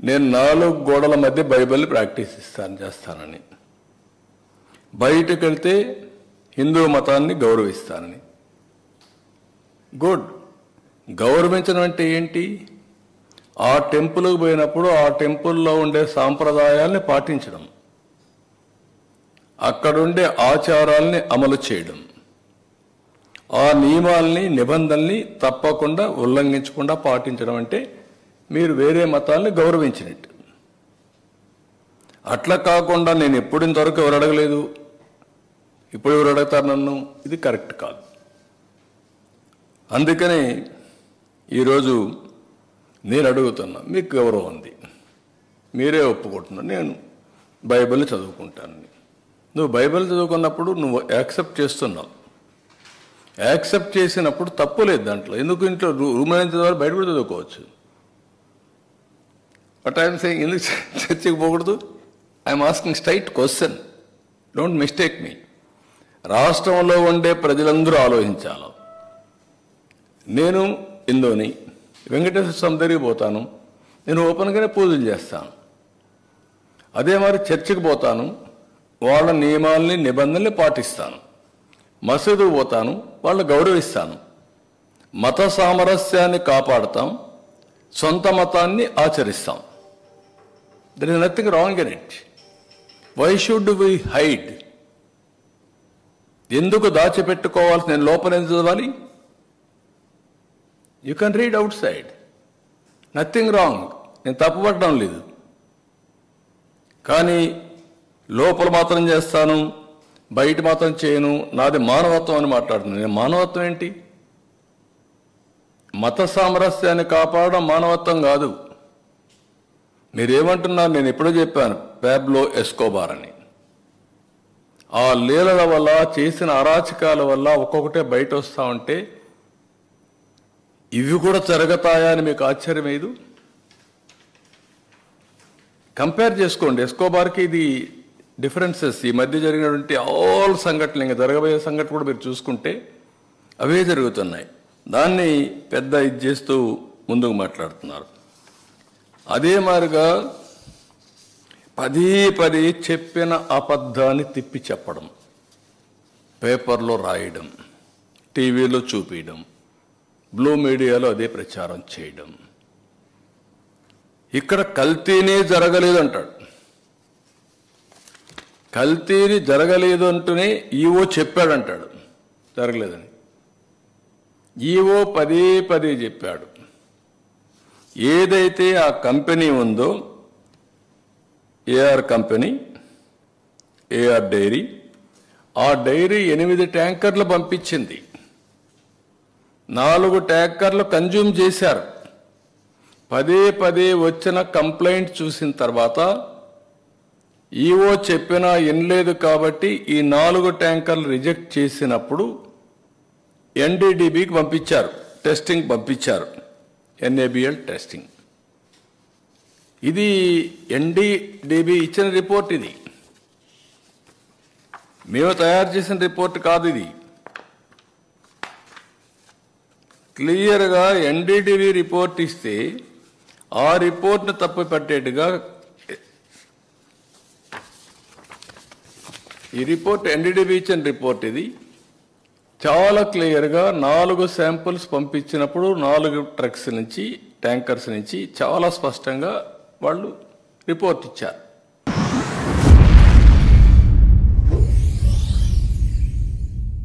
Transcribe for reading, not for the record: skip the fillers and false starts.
నేను 4 గోడల మధ్య బైబిల్ ప్రాక్టీస్ చేస్తానని, బయటకు వెళ్తే హిందూ మతాన్ని గౌరవిస్తానని. గుడ్. గౌరవించడం అంటే ఏంటి? ఆ టెంపుల్కి పోయినప్పుడు ఆ టెంపుల్లో ఉండే సాంప్రదాయాల్ని పాటించడం, అక్కడుండే ఆచారాల్ని అమలు చేయడం, ఆ నియమాల్ని నిబంధనల్ని తప్పకుండా ఉల్లంఘించకుండా పాటించడం అంటే మీరు వేరే మతాల్ని గౌరవించినట్టు. అట్లా కాకుండా నేను ఎప్పుడు ఇంతవరకు ఎవరు అడగలేదు, ఇప్పుడు ఎవరు అడుగుతారు నన్ను, ఇది కరెక్ట్ కాదు. అందుకనే ఈరోజు నేను అడుగుతున్నా, మీకు గౌరవం ఉంది, మీరే ఒప్పుకుంటున్నా నేను బైబిల్ చదువుకుంటానని. నువ్వు బైబిల్ చదువుకున్నప్పుడు నువ్వు యాక్సెప్ట్ చేస్తున్నావు. యాక్సెప్ట్ చేసినప్పుడు తప్పు లేదు దాంట్లో. ఎందుకు ఇంట్లో రూమ్ అయిన చదవాలి, బయట కూడా చదువుకోవచ్చు. బట్ ఐఎమ్ సేయింగ్ ఎందుకు చర్చకి పోకూడదు? I'm asking straight question, don't mistake me. రాష్ట్రంలో ఉండే ప్రజలందరూ ఆలోచించాలి. నేను హిందూని, వెంకటేశ్వర స్వామి దగ్గరికి పోతాను, నేను ఓపెన్గానే పూజలు చేస్తాను. అదే మరి చర్చికి పోతాను, వాళ్ళ నియమాల్ని నిబంధనల్ని పాటిస్తాను. మసీదుకు పోతాను, వాళ్ళు గౌరవిస్తాను. మత సామరస్యాన్ని కాపాడుతాం, సొంత మతాన్ని ఆచరిస్తాం. There is nothing wrong in it. Why should we hide? ఎందుకు దాచిపెట్టుకోవాల్సి? నేను లోపల ఎందుకు చదవాలి? You can read outside, nothing wrong. నేను తప్పుపట్టడం లేదు. కానీ లోపల మాత్రం చేస్తాను, బయట మాత్రం చేయను, నాది మానవత్వం అని మాట్లాడుతున్నాను. నేను మానవత్వం ఏంటి? మత సామరస్యాన్ని కాపాడడం మానవత్వం కాదు. మీరేమంటున్నారు? నేను ఎప్పుడో చెప్పాను పాబ్లో ఎస్కోబార్ అని. ఆ లీలల వల్ల, చేసిన అరాచకాల వల్ల ఒక్కొక్కటే బయట వస్తూ ఉంటే ఇవి కూడా జరుగుతాయా అని మీకు ఆశ్చర్యం లేదు? కంపేర్ చేసుకోండి. ఎస్కోబార్కి ఇది డిఫరెన్సెస్. ఈ మధ్య జరిగినటువంటి ఆల్ సంఘటనలు, ఇంకా జరగబోయే సంఘటన కూడా మీరు చూసుకుంటే అవే జరుగుతున్నాయి. దాన్ని పెద్ద ఇది చేస్తూ ముందుకు మాట్లాడుతున్నారు. అదే మాదిరిగా పదే చెప్పిన అబద్ధాన్ని తిప్పి చెప్పడం, పేపర్లో రాయడం, టీవీలో చూపించడం, బ్లూ మీడియాలో అదే ప్రచారం చేయడం. ఇక్కడ కల్తీనే జరగలేదు అంటాడు. కల్తీని జరగలేదు అంటూనే ఈవో చెప్పాడంటాడు జరగలేదని. ఈవో పదే చెప్పాడు. ఏదైతే ఆ కంపెనీ ఉందో, ఏఆర్ కంపెనీ, ఏఆర్ డైరీ, ఆ డైరీ 8 ట్యాంకర్లు పంపించింది. 4 ట్యాంకర్లు కన్జ్యూమ్ చేశారు. పదే వచ్చిన కంప్లైంట్ చూసిన తర్వాత ఈవో చెప్పినా వినలేదు కాబట్టి ఈ 4 ట్యాంకర్లు రిజెక్ట్ చేసినప్పుడు ఎన్డీడీబీకి పంపించారు, టెస్టింగ్ పంపించారు, ఎన్ఏబిఎల్ టెస్టింగ్. ఇది ఎన్డీడీబీ ఇచ్చిన రిపోర్ట్. ఇది మేము తయారు చేసిన రిపోర్ట్ కాదు. ఇది క్లియర్గా ఎన్డీడీబీ రిపోర్ట్ ఇస్తే ఆ రిపోర్ట్ను తప్పు పెట్టేట్టుగా ఈ రిపోర్ట్, ఎన్డీడీబీ ఇచ్చిన రిపోర్ట్ ఇది చాలా క్లియర్గా 4 శాంపుల్స్ పంపించినప్పుడు 4 ట్రక్స్ నుంచి, ట్యాంకర్స్ నుంచి చాలా స్పష్టంగా వాళ్ళు రిపోర్ట్ ఇచ్చారు.